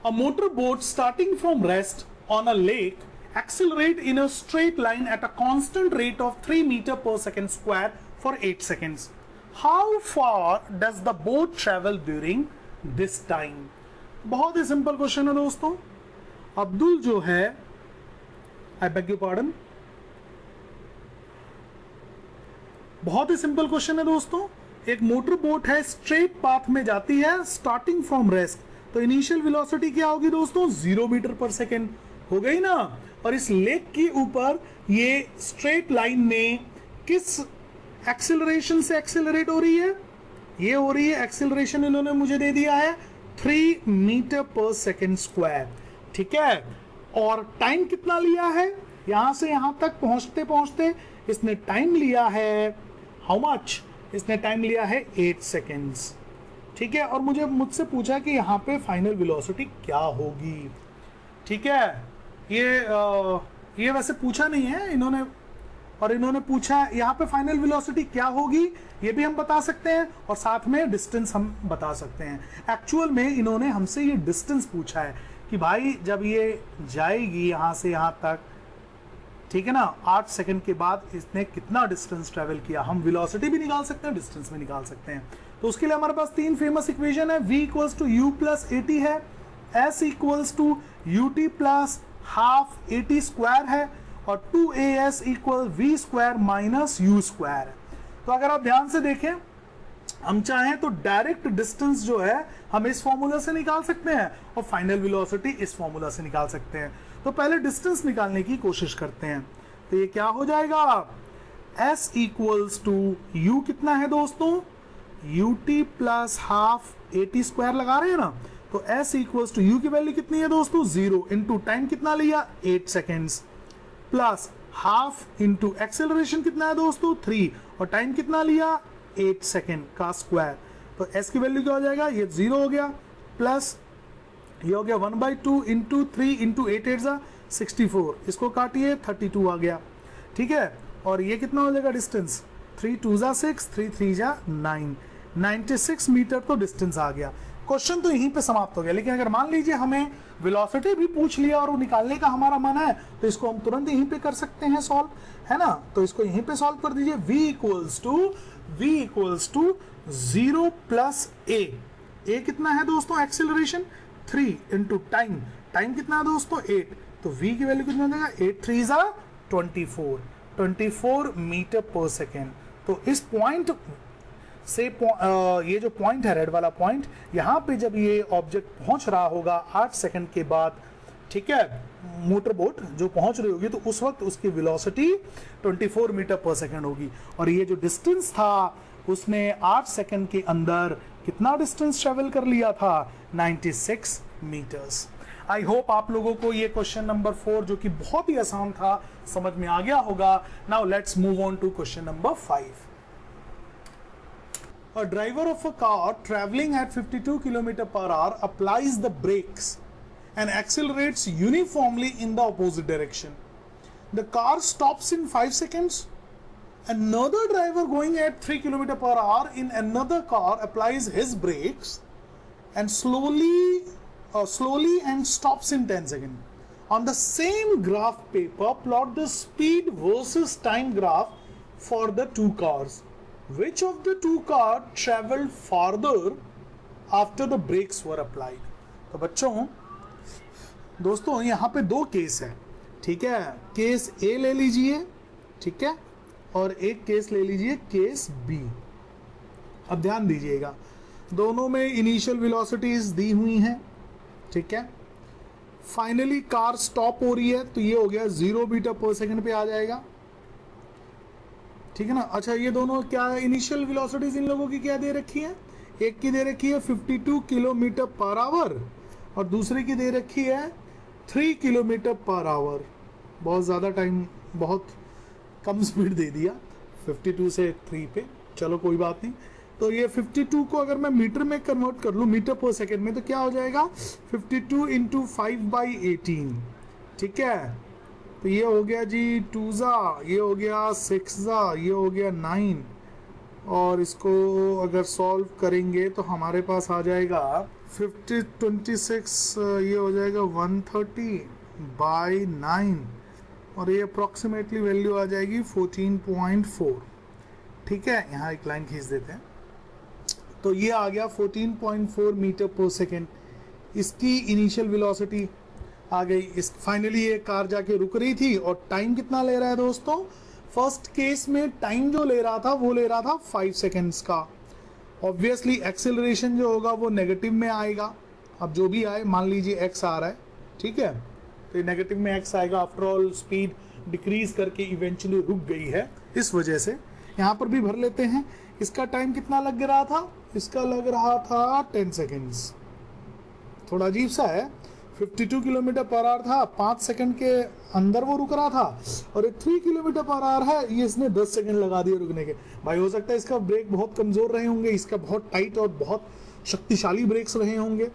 A motor boat starting from rest on a lake accelerate in a straight line at a constant rate of 3 meters per second square for 8 seconds. How far does the boat travel during this time? बहुत ही simple question है दोस्तों। अब्दुल जो है, I beg your pardon, बहुत ही simple question है दोस्तों। एक motor boat है, स्ट्रेट पाथ में जाती है स्टार्टिंग फ्रॉम रेस्ट, तो इनिशियल वेलोसिटी क्या होगी दोस्तों 0 मीटर पर सेकेंड हो गई ना। और इस लेक के ऊपर ये स्ट्रेट लाइन में किस एक्सेलरेशन से एक्सेलरेट हो रही है, ये हो रही है एक्सेलरेशन, इन्होंने मुझे दे दिया है 3 मीटर पर सेकेंड स्क्वायर। ठीक है, और टाइम कितना लिया है, यहां से यहां तक पहुंचते पहुंचते इसने टाइम लिया है, हाउ मच, इसने टाइम लिया है 8 सेकेंड्स। ठीक है, और मुझसे पूछा कि यहाँ पे फाइनल वेलोसिटी क्या होगी। ठीक है, ये वैसे पूछा नहीं है इन्होंने, और इन्होंने पूछा यहाँ पे फाइनल वेलोसिटी क्या होगी, ये भी हम बता सकते हैं और साथ में डिस्टेंस हम बता सकते हैं। एक्चुअल में इन्होंने हमसे ये डिस्टेंस पूछा है कि भाई जब ये जाएगी यहाँ से यहाँ तक, ठीक है ना, 8 सेकंड के बाद इसने कितना डिस्टेंस ट्रेवल किया। हम वेलोसिटी भी निकाल सकते हैं, डिस्टेंस भी निकाल सकते हैं। तो उसके लिए हमारे पास 3 फेमस इक्वेशन है। v equals to u plus at है, s equals to ut plus half at square है, और 2as equal v square minus u square है। तो अगर आप ध्यान से देखें, हम चाहें तो डायरेक्ट डिस्टेंस जो है हम इस फॉर्मूला से निकाल सकते हैं और फाइनल वेलोसिटी इस फॉर्मूला से निकाल सकते हैं। तो पहले डिस्टेंस निकालने की कोशिश करते हैं। तो ये क्या हो जाएगा, s इक्वल्स टू u कितना है दोस्तों, ut plus half at square लगा रहे हैं ना, तो तो s इक्वल्स टू u की वैल्यू कितनी है दोस्तों 0 इंटू टाइम कितना लिया 8 seconds plus half into acceleration कितना है दोस्तों 3 और टाइम कितना लिया 8 सेकेंड का स्क्वायर। तो s की वैल्यू क्या हो जाएगा ये 0 हो गया प्लस ये हो गया 1/2 इंटू 3 इंटू 8 8 जा 64, इसको काटिए 32 आ गया। ठीक है, और ये कितना हो जाएगा डिस्टेंस 3 2 जा 6 3 3 जा 9 96 मीटर तो डिस्टेंस आ गया। क्वेश्चन तो यहीं पे समाप्त हो गया, लेकिन अगर मान लीजिए हमें वेलोसिटी भी पूछ लिया और वो निकालने का हमारा मन है तो इसको हम तुरंत यहीं पे कर सकते हैं सॉल्व, है ना। तो इसको यहीं पे सॉल्व कर दीजिए। v equals to 0 plus a कितना है दोस्तों एक्सेलरेशन 3 इंटू टाइम कितना है दोस्तों 8, तो v की वैल्यू कितना हो जाएगा 8 3 जा 24 मीटर पर सेकेंड। तो इस पॉइंट से ये जो पॉइंट है रेड वाला पॉइंट, यहाँ पे जब ये ऑब्जेक्ट पहुंच रहा होगा 8 सेकंड के बाद, ठीक है, मोटर बोट जो पहुंच रही होगी, तो उस वक्त उसकी वेलोसिटी 24 मीटर पर सेकंड होगी। और ये जो डिस्टेंस था उसने 8 सेकंड के अंदर कितना डिस्टेंस ट्रेवल कर लिया था 96 मीटर्स। आई होप आप लोगों को ये क्वेश्चन नंबर 4 जो कि बहुत ही आसान था समझ में आ गया होगा। Now let's move on to question number 5। A driver of a car traveling at 52 km per hour applies the brakes and accelerates uniformly in the opposite direction. The car stops in 5 seconds. Another driver going at 3 km per hour in another car applies his brakes and slowly and stops in 10 seconds. On the same graph paper, plot the speed versus time graph for the two cars. Which of the two cars traveled farther after the brakes were applied? तो बच्चों दोस्तों यहाँ पे दो case है, ठीक है। Case ए ले लीजिए, ठीक है, और एक केस ले लीजिए केस बी। अब ध्यान दीजिएगा, दोनों में इनिशियल वेलोसिटीज दी हुई हैं, ठीक है। फाइनली कार स्टॉप हो रही है तो ये हो गया 0 मीटर पर सेकंड पे आ जाएगा, ठीक है ना। अच्छा, ये दोनों क्या इनिशियल वेलोसिटीज इन लोगों की क्या दे रखी है, एक की दे रखी है 52 किलोमीटर पर आवर और दूसरे की दे रखी है 3 किलोमीटर पर आवर। बहुत ज़्यादा टाइम, बहुत कम स्पीड दे दिया 52 से 3 पे, चलो कोई बात नहीं। तो ये 52 को अगर मैं मीटर में कन्वर्ट कर लूँ मीटर पर सेकेंड में, तो क्या हो जाएगा 52 इंटू 5/18, ठीक है। तो ये हो गया जी 2 जा, ये हो गया 6 जा, ये हो गया 9, और इसको अगर सॉल्व करेंगे तो हमारे पास आ जाएगा 26, ये हो जाएगा 130/9 और ये अप्रॉक्सीमेटली वैल्यू आ जाएगी 14.4, ठीक है। यहाँ एक लाइन खींच देते हैं, तो ये आ गया 14.4 मीटर पर सेकेंड, इसकी इनिशियल वेलोसिटी आ गई। इस फाइनली ये कार जाके रुक रही थी और टाइम कितना ले रहा है दोस्तों, फर्स्ट केस में टाइम जो ले रहा था वो ले रहा था 5 सेकेंड्स का। ऑब्वियसली एक्सेलरेशन जो होगा वो नेगेटिव में आएगा, अब जो भी आए, मान लीजिए एक्स आ रहा है, ठीक है, तो नेगेटिव में एक्स आएगा। आफ्टर ऑल स्पीड डिक्रीज करके इवेंचुअली रुक गई है, इस वजह से यहाँ पर भी भर लेते हैं। इसका टाइम कितना लग रहा था, इसका लग रहा था 10 सेकेंड्स। थोड़ा अजीब सा है, 52 किलोमीटर पर आवर था, 5 सेकंड के अंदर वो रुक रहा था, और 3 किलोमीटर पर आवर है, ये इसने 10 सेकंड लगा दिए रुकने के। भाई हो सकता है इसका ब्रेक बहुत कमज़ोर रहे होंगे, इसका बहुत टाइट और बहुत शक्तिशाली ब्रेक्स रहे होंगे,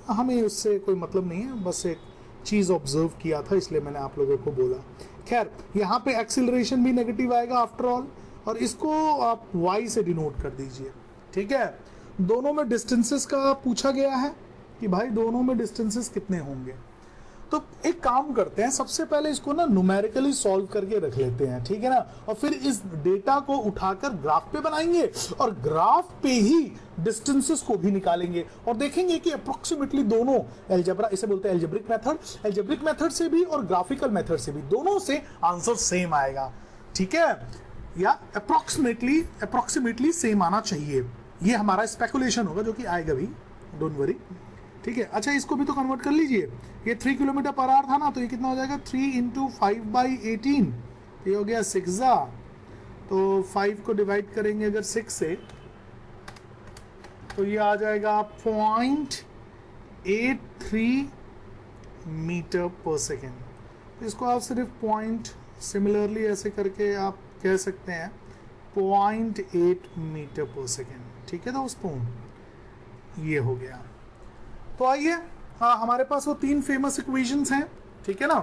हमें उससे कोई मतलब नहीं है, बस एक चीज़ ऑब्जर्व किया था इसलिए मैंने आप लोगों को बोला। खैर, यहाँ पे एक्सीलरेशन भी नेगेटिव आएगा आफ्टर ऑल, और इसको आप y से डिनोट कर दीजिए, ठीक है। दोनों में डिस्टेंसेस का पूछा गया है कि भाई दोनों में डिस्टेंसेस कितने होंगे। तो एक काम करते हैं, सबसे पहले इसको ना न्यूमेरिकली सॉल्व करके रख लेते हैं, ठीक है ना, और फिर इस डेटा को उठाकर ग्राफ पे बनाएंगे और ग्राफ पे ही डिस्टेंसेस को भी निकालेंगे और देखेंगे कि अप्रोक्सीमेटली दोनों एल्जेब्रा, इसे बोलते हैं एल्जेब्रिक मेथड, एल्जेब्रिक मेथड से भी और ग्राफिकल मेथड से भी, दोनों से आंसर सेम आएगा, ठीक है, या अप्रोक्सीमेटली सेम आना चाहिए। ये हमारा स्पेकुलेशन होगा जो कि आएगा भी, डोंट वरी, ठीक है। अच्छा, इसको भी तो कन्वर्ट कर लीजिए, ये 3 किलोमीटर पर आवर था ना, तो ये कितना हो जाएगा 3 इंटू 5/18, ये हो गया 6 जा, तो 5 को डिवाइड करेंगे अगर 6 से, तो ये आ जाएगा 0.83 मीटर पर सेकेंड। तो इसको आप सिर्फ पॉइंट सिमिलरली ऐसे करके आप कह सकते हैं 0.8 मीटर पर सेकेंड। ठीक है दोस्तों, ये हो गया। तो आइए, हाँ, हमारे पास वो 3 फेमस इक्वेशंस हैं, ठीक है ना।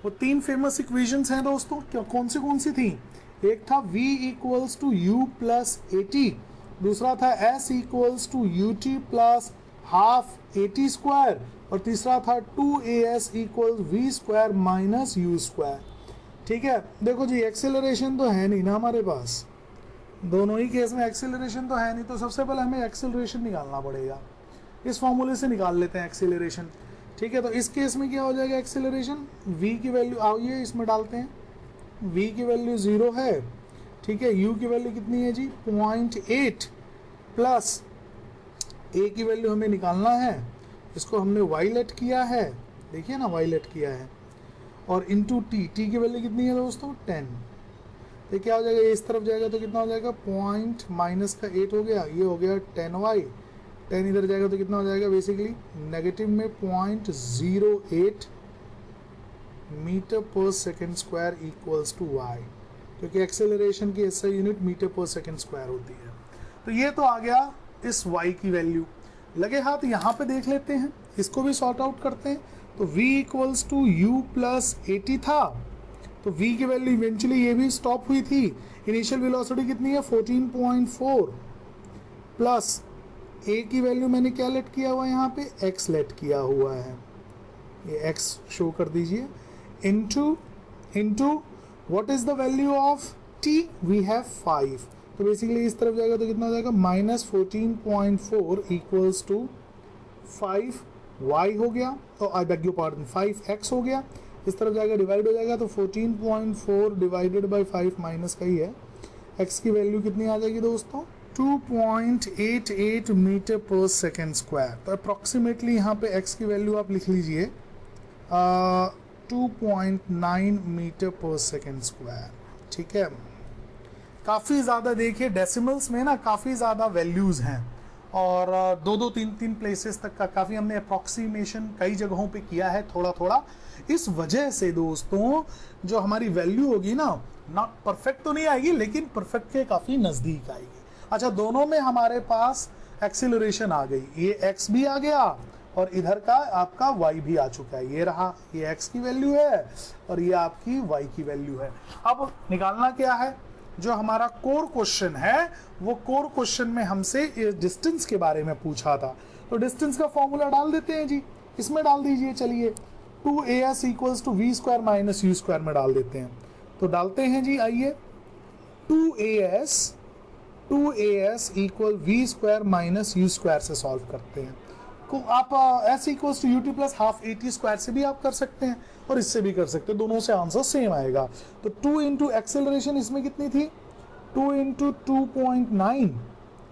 वो 3 फेमस इक्वेशंस हैं दोस्तों, क्या कौन सी थी? एक था v equals to u plus AT, दूसरा था s equals to UT plus half AT square, और तीसरा था 2as equals v square minus u square. ठीक है, देखो जी, एक्सेलरेशन तो है नहीं ना हमारे पास, दोनों ही केस में एक्सेलरेशन तो है नहीं, तो सबसे पहले हमें एक्सेलरेशन निकालना पड़ेगा। इस फॉर्मूले से निकाल लेते हैं एक्सेलरेशन। ठीक है, तो इस केस में क्या हो जाएगा एक्सेलरेशन? v की वैल्यू आइए इसमें डालते हैं, v की वैल्यू 0 है, ठीक है। u की वैल्यू कितनी है जी? 0.8 प्लस a की वैल्यू हमें निकालना है, इसको हमने y लेट किया है, देखिए ना y लेट किया है, और इंटू t की वैल्यू कितनी है दोस्तों? 10। तो क्या हो जाएगा, इस तरफ जाएगा तो कितना हो जाएगा? पॉइंट माइनस का 8 हो गया, ये हो गया 10y, 10 इधर जाएगा तो कितना हो जाएगा? बेसिकली नेगेटिव में 0.08 metre per second square equals to y, क्योंकि एक्सेलरेशन की SI unit metre per second square होती है। तो ये तो आ गया इस y की वैल्यू। लगे हाथ यहाँ पे देख लेते हैं, इसको भी सॉर्ट आउट करते हैं। तो v equals to u plus AT था, तो v की वैल्यू इवेंचुअली ये भी स्टॉप हुई थी। इनिशियल वेलोसिटी कितनी है? 14.4 प्लस a की वैल्यू मैंने क्या लेट किया हुआ है यहाँ पे? x लेट किया हुआ है, ये x शो कर दीजिए, into what is the value of t? We have 5। तो बेसिकली इस तरफ जाएगा तो कितना हो जाएगा? माइनस 14.4 इक्वल्स टू 5y हो गया, तो I beg your pardon 5x हो गया। इस तरफ जाएगा डिवाइड हो जाएगा, तो 14.4 डिवाइडेड बाई 5 माइनस का ही है, x की वैल्यू कितनी आ जाएगी दोस्तों? 2.88 मीटर पर सेकेंड स्क्वायर। तो अप्रॉक्सीमेटली यहाँ पे x की वैल्यू आप लिख लीजिए 2.9 मीटर पर सेकेंड स्क्वायर। ठीक है, काफ़ी ज़्यादा देखिए डेसिमल्स में ना काफ़ी ज़्यादा वैल्यूज़ हैं, और 2-3 प्लेसेस तक का काफ़ी हमने अप्रॉक्सीमेशन कई जगहों पे किया है थोड़ा थोड़ा। इस वजह से दोस्तों जो हमारी वैल्यू होगी ना परफेक्ट तो नहीं आएगी, लेकिन परफेक्ट के काफ़ी नज़दीक आएगी। अच्छा, दोनों में हमारे पास एक्सीलरेशन आ गई, ये x भी आ गया और इधर का आपका y भी आ चुका है, ये रहा, ये x की वैल्यू है और ये आपकी y की वैल्यू है। अब निकालना क्या है? जो हमारा कोर क्वेश्चन है, वो कोर क्वेश्चन में हमसे डिस्टेंस के बारे में पूछा था, तो डिस्टेंस का फॉर्मूला डाल देते हैं जी, इसमें डाल दीजिए। चलिए 2as equals to v square minus u square में डाल देते हैं, तो डालते हैं जी। आइए, 2as equal v square minus u square से सॉल्व करते हैं। को आप s equals to ut plus half AT square से भी आप कर सकते हैं और इससे भी कर सकते हैं, दोनों से आंसर सेम आएगा। तो 2 इंटू एक्सेलरेशन इसमें कितनी थी? 2 इंटू 2.9,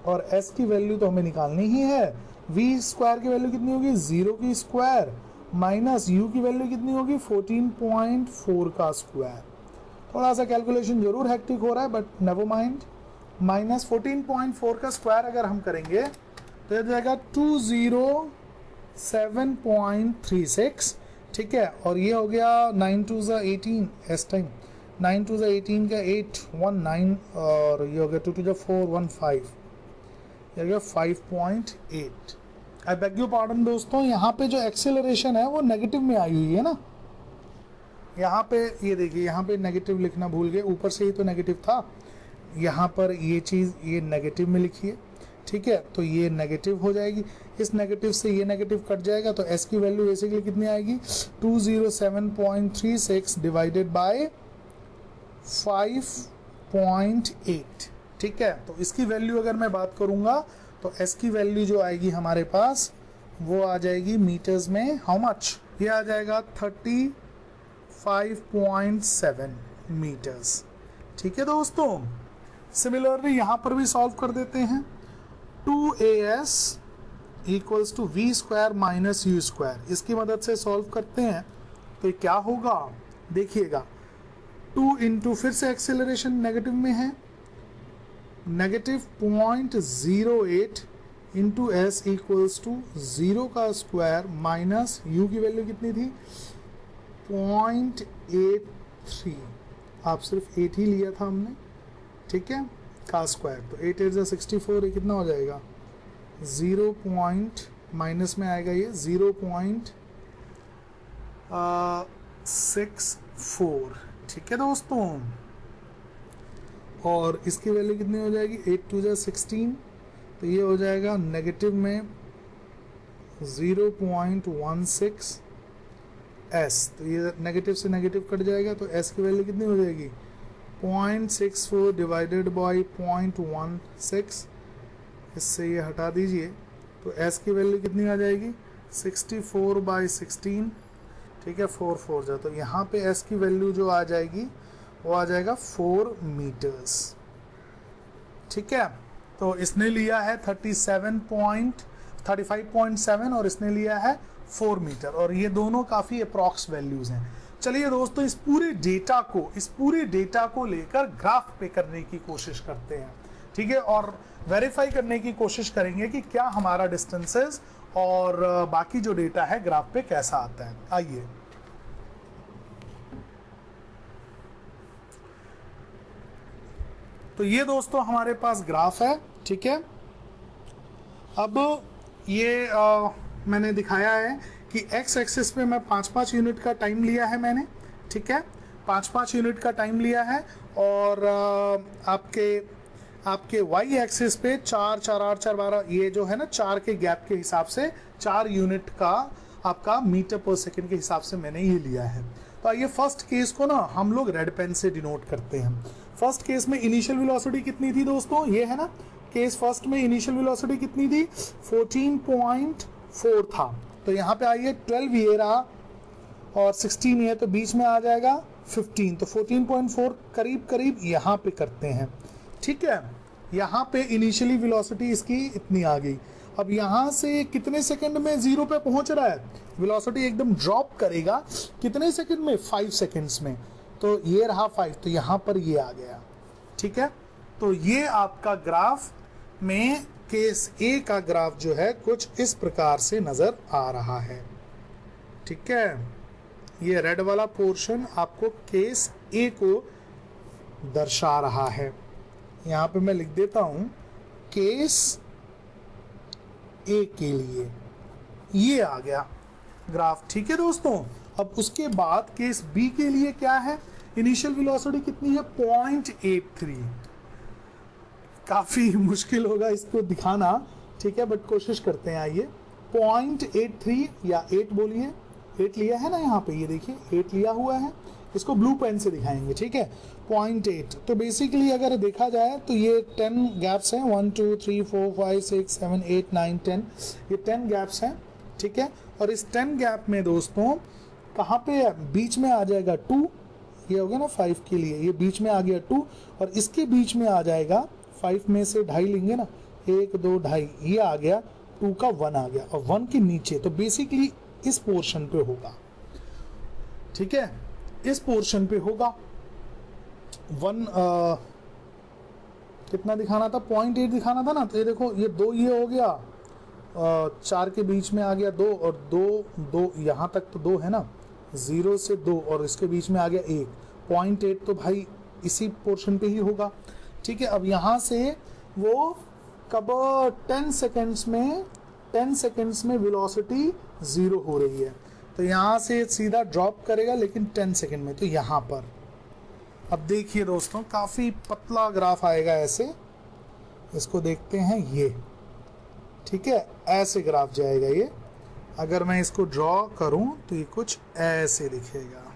और s की वैल्यू तो हमें निकालनी ही है। v स्क्वायर की वैल्यू कितनी होगी? 0 की स्क्वायर माइनस u की वैल्यू कितनी होगी? 14.4 का स्क्वायर। थोड़ा सा कैलकुलेशन जरूर हेक्टिक हो रहा है, बट नेवर माइंड। माइनस 14.4 का स्क्वायर अगर हम करेंगे तो यह जाएगा 207.36। ठीक है, और ये हो गया 9 2 18 एस टाइम, 9 2 18 का 8 1 9, और ये हो गया 2 2 4 1 5, ये हो गया 5.8। आई बेग यू पार्डन दोस्तों, यहाँ पे जो एक्सेलरेशन है वो नेगेटिव में आई हुई है ना, यहाँ पे ये देखिए, यहाँ पे नेगेटिव लिखना भूल गए, ऊपर से ही तो नेगेटिव था, यहाँ पर ये चीज़ ये नेगेटिव में लिखिए। ठीक है, तो ये नेगेटिव हो जाएगी, इस नेगेटिव से ये नेगेटिव कट जाएगा, तो s की वैल्यू बेसिकली कितनी आएगी? 207.36 डिवाइडेड बाय 5.8। ठीक है, तो इसकी वैल्यू अगर मैं बात करूंगा तो s की वैल्यू जो आएगी हमारे पास वो आ जाएगी मीटर्स में, हाउ मच? ये आ जाएगा 35.7 मीटर्स। ठीक है दोस्तों, सिमिलरली यहाँ पर भी सॉल्व कर देते हैं। 2as equals to v square minus u square, इसकी मदद से सॉल्व करते हैं तो ये क्या होगा? देखिएगा, 2 इंटू फिर से एक्सेलरेशन नेगेटिव में है, negative 0.08 into S equals to 0 का स्क्वायर माइनस यू की वैल्यू कितनी थी 0.83, आप सिर्फ 8 ही लिया था हमने, ठीक है, का स्क्वायर, तो 8 8 64, ये कितना हो जाएगा 0 पॉइंट माइनस में आएगा ये 0.64, ठीक है दोस्तों। और इसकी वैल्यू कितनी हो जाएगी 8 2 16, तो ये हो जाएगा नेगेटिव में 0.16 एस, तो ये नेगेटिव से नेगेटिव कट जाएगा, तो एस की वैल्यू कितनी हो जाएगी 0.64 डिवाइडेड बाई 0.16, इससे ये हटा दीजिए, तो एस की वैल्यू कितनी आ जाएगी 64/16, ठीक है, 4 4 जा, तो यहाँ पे एस की वैल्यू जो आ जाएगी वो आ जाएगा 4 मीटर्स, ठीक है। तो इसने लिया है 35.7 और इसने लिया है 4 मीटर, और ये दोनों काफ़ी अप्रॉक्स वैल्यूज हैं। चलिए दोस्तों, इस पूरे डेटा को लेकर ग्राफ पे करने की कोशिश करते हैं, ठीक है, और वेरीफाई करने की कोशिश करेंगे कि क्या हमारा डिस्टेंसेस और बाकी जो डेटा है ग्राफ पे कैसा आता है। आइए, तो ये दोस्तों हमारे पास ग्राफ है, ठीक है। अब ये मैंने दिखाया है कि एक्स एक्सिस पे मैं 5-5 यूनिट का टाइम लिया है मैंने, ठीक है, 5-5 यूनिट का टाइम लिया है, और आपके वाई एक्सिस पे 4 4 8 4 12, ये जो है ना 4 के गैप के हिसाब से 4 यूनिट का आपका मीटर पर सेकंड के हिसाब से मैंने ये लिया है। तो आइए फर्स्ट केस को ना हम लोग रेड पेन से डिनोट करते हैं। फर्स्ट केस में इनिशियल वेलोसिटी कितनी थी दोस्तों, ये है ना केस फर्स्ट में इनिशियल वेलोसिटी कितनी थी 14.4 था, तो यहाँ पे आइए 12 ये रहा और 16 ये, तो बीच में आ जाएगा 15, तो 14.4 करीब करीब यहाँ पे करते हैं, ठीक है। यहाँ पे इनिशियली वेलोसिटी इसकी इतनी आ गई। अब यहाँ से कितने सेकंड में 0 पे पहुंच रहा है, वेलोसिटी एकदम ड्रॉप करेगा कितने सेकंड में 5 सेकंड्स में, तो ये रहा 5, तो यहाँ पर ये आ गया, ठीक है। तो ये आपका ग्राफ में केस ए का ग्राफ जो है कुछ इस प्रकार से नजर आ रहा है, ठीक है। ये रेड वाला पोर्शन आपको केस ए को दर्शा रहा है। यहाँ पे मैं लिख देता हूं केस ए के लिए ये आ गया ग्राफ, ठीक है दोस्तों। अब उसके बाद केस बी के लिए क्या है, इनिशियल वेलोसिटी कितनी है 0.83, काफी मुश्किल होगा इसको दिखाना, ठीक है, बट कोशिश करते हैं। आइए 0.83 या 8 बोलिए, 8 लिया है ना यहाँ पे, ये देखिए 8 लिया हुआ है, इसको ब्लू पेन से दिखाएंगे, ठीक है। 0.8, तो बेसिकली अगर देखा जाए तो ये 10 गैप्स हैं, 1 2 3 4 5 6 7 8 9 10, ये 10 गैप्स हैं, ठीक है। और इस 10 गैप में दोस्तों कहाँ पे बीच में आ जाएगा 2, ये हो गया ना 5 के लिए, ये बीच में आ गया 2, और इसके बीच में आ जाएगा 5 में से 2.5 लेंगे ना, 1 2 2.5, ये आ गया 2 का 1 आ गया, और 1 के नीचे, तो बेसिकली इस पोर्शन पे होगा, ठीक है, इस पोर्शन पे होगा 1 कितना दिखाना था 0.8 दिखाना था ना, तो ये देखो ये 2 ये हो गया, 4 के बीच में आ गया 2, और 2 यहाँ तक तो 2 है ना, 0 से 2, और इसके बीच में आ गया 1, 0.8 तो भाई इसी पोर्शन पे ही होगा, ठीक है। अब यहाँ से वो कब 10 सेकेंड्स में वेलोसिटी 0 हो रही है, तो यहाँ से सीधा ड्रॉप करेगा लेकिन 10 सेकेंड में, तो यहाँ पर अब देखिए दोस्तों काफ़ी पतला ग्राफ आएगा ऐसे, इसको देखते हैं ये, ठीक है, ऐसे ग्राफ जाएगा ये। अगर मैं इसको ड्रॉ करूं तो ये कुछ ऐसे दिखेगा,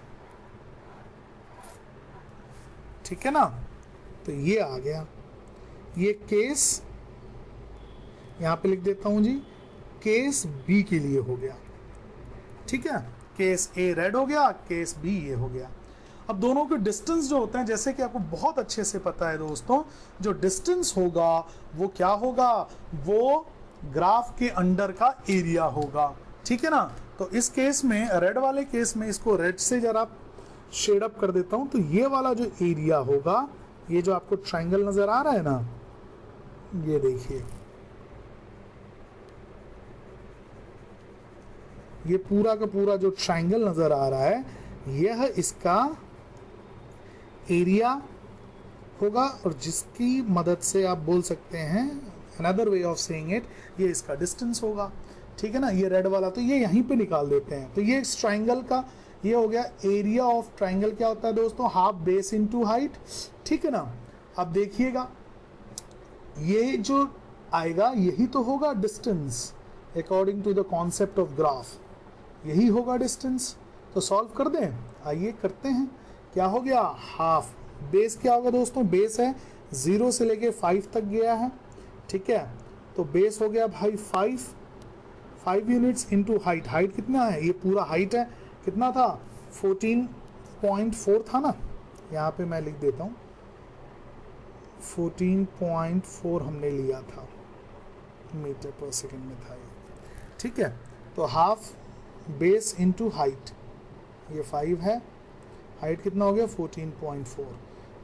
ठीक है ना। तो ये आ गया, ये केस यहाँ पे लिख देता हूं जी, केस बी के लिए हो गया, ठीक है। केस ए रेड हो गया, केस बी ये हो गया। अब दोनों के डिस्टेंस जो होते हैं, जैसे कि आपको बहुत अच्छे से पता है दोस्तों, जो डिस्टेंस होगा वो क्या होगा, वो ग्राफ के अंडर का एरिया होगा, ठीक है ना। तो इस केस में, रेड वाले केस में, इसको रेड से जरा शेड अप कर देता हूं, तो ये वाला जो एरिया होगा, ये जो आपको ट्रायंगल नजर आ रहा है ना, ये देखिए ये पूरा का पूरा जो ट्रायंगल नजर आ रहा है यह इसका एरिया होगा, और जिसकी मदद से आप बोल सकते हैं, another way of saying it, ये इसका डिस्टेंस होगा। ठीक है ना, ये रेड वाला तो ये यहीं पे निकाल देते हैं। तो ये इस ट्रायंगल का ये हो गया एरिया ऑफ ट्रायंगल। क्या होता है दोस्तों? Half base into height. ठीक है ना, अब देखिएगा ये जो आएगा यही तो होगा distance according to the concept of graph, यही होगा डिस्टेंस। तो सॉल्व कर दें, आइए करते हैं। क्या हो गया? हाफ बेस क्या होगा दोस्तों? बेस है 0 से लेके 5 तक गया है। ठीक है, तो बेस हो गया भाई 5 यूनिट्स इनटू हाइट। हाइट कितना है? ये पूरा हाइट है, कितना था? 14.4 था ना, यहाँ पे मैं लिख देता हूँ 14.4 हमने लिया था, मीटर पर सेकेंड में था ये। ठीक है, तो हाफ बेस इनटू हाइट, ये 5 है, हाइट कितना हो गया? 14.4।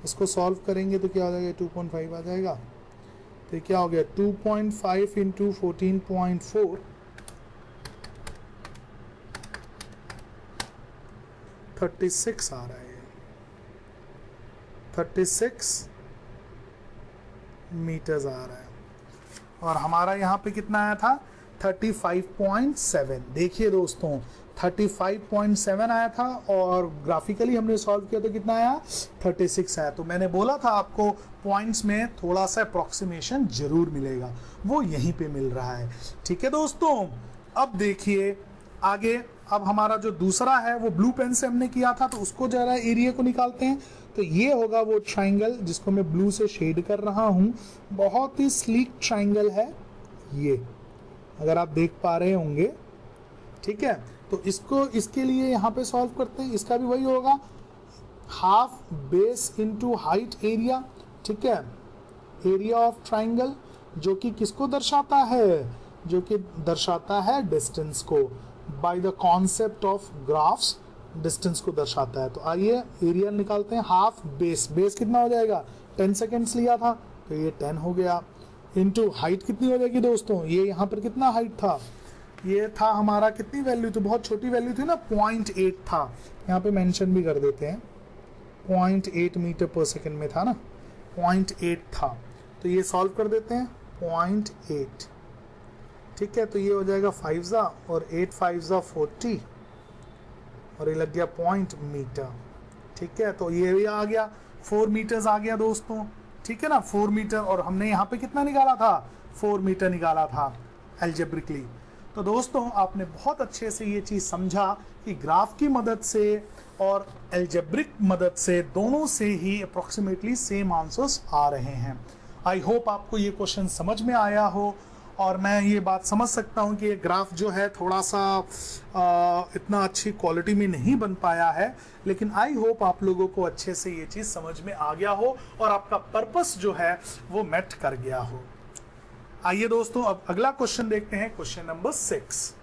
इसको सॉल्व करेंगे तो क्या हो जाएगा? 2.5 आ जाएगा। तो क्या हो गया? 2.5 इंटू 14.4, 36 आ रहा है, 36 मीटर्स आ रहा है। और हमारा यहाँ पे कितना आया था? 35.7। देखिए दोस्तों 35.7 आया था, और ग्राफिकली हमने सॉल्व किया तो कितना आया? 36 आया। तो मैंने बोला था आपको पॉइंट्स में थोड़ा सा अप्रोक्सीमेशन जरूर मिलेगा, वो यहीं पे मिल रहा है। ठीक है दोस्तों, अब देखिए आगे। अब हमारा जो दूसरा है वो ब्लू पेन से हमने किया था, तो उसको जरा एरिया को निकालते हैं। तो ये होगा वो ट्रायंगल जिसको मैं ब्लू से शेड कर रहा हूँ। बहुत ही स्लीक ट्रायंगल है ये, अगर आप देख पा रहे होंगे। ठीक है, तो इसको इसके लिए यहाँ पे सॉल्व करते हैं। इसका भी वही होगा, half base into height area. ठीक है, एरिया ऑफ ट्रायंगल, जो कि किसको दर्शाता है? जो कि दर्शाता है डिस्टेंस को। By the concept of graphs distance को दर्शाता है। तो आइए एरिया निकालते हैं। हाफ बेस, बेस कितना हो जाएगा? 10 सेकेंड्स लिया था तो ये 10 हो गया, इनटू हाइट कितनी हो जाएगी दोस्तों? ये यहाँ पर कितना हाइट था? ये था हमारा, कितनी वैल्यू थी? बहुत छोटी वैल्यू थी ना, 0.8 था। यहाँ पे मेंशन भी कर देते हैं, 0.8 मीटर पर सेकेंड में था ना, 0.8 था। तो ये सॉल्व कर देते हैं, 0.8। ठीक है, तो ये हो जाएगा 5 और 8 5 40, और ये लग गया पॉइंट मीटर। ठीक है, तो ये भी आ गया 4 मीटर्स आ गया दोस्तों। ठीक है ना, 4 मीटर, और हमने यहाँ पे कितना निकाला था? 4 मीटर निकाला था एल्जेब्रिकली। तो दोस्तों आपने बहुत अच्छे से ये चीज़ समझा कि ग्राफ की मदद से और एल्जेब्रिक मदद से दोनों से ही अप्रोक्सीमेटली सेम आंसर्स आ रहे हैं। आई होप आपको ये क्वेश्चन समझ में आया हो, और मैं ये बात समझ सकता हूँ कि ये ग्राफ जो है थोड़ा सा इतना अच्छी क्वालिटी में नहीं बन पाया है, लेकिन आई होप आप लोगों को अच्छे से ये चीज़ समझ में आ गया हो और आपका पर्पस जो है वो मेट कर गया हो। आइए दोस्तों अब अगला क्वेश्चन देखते हैं, क्वेश्चन नंबर 6।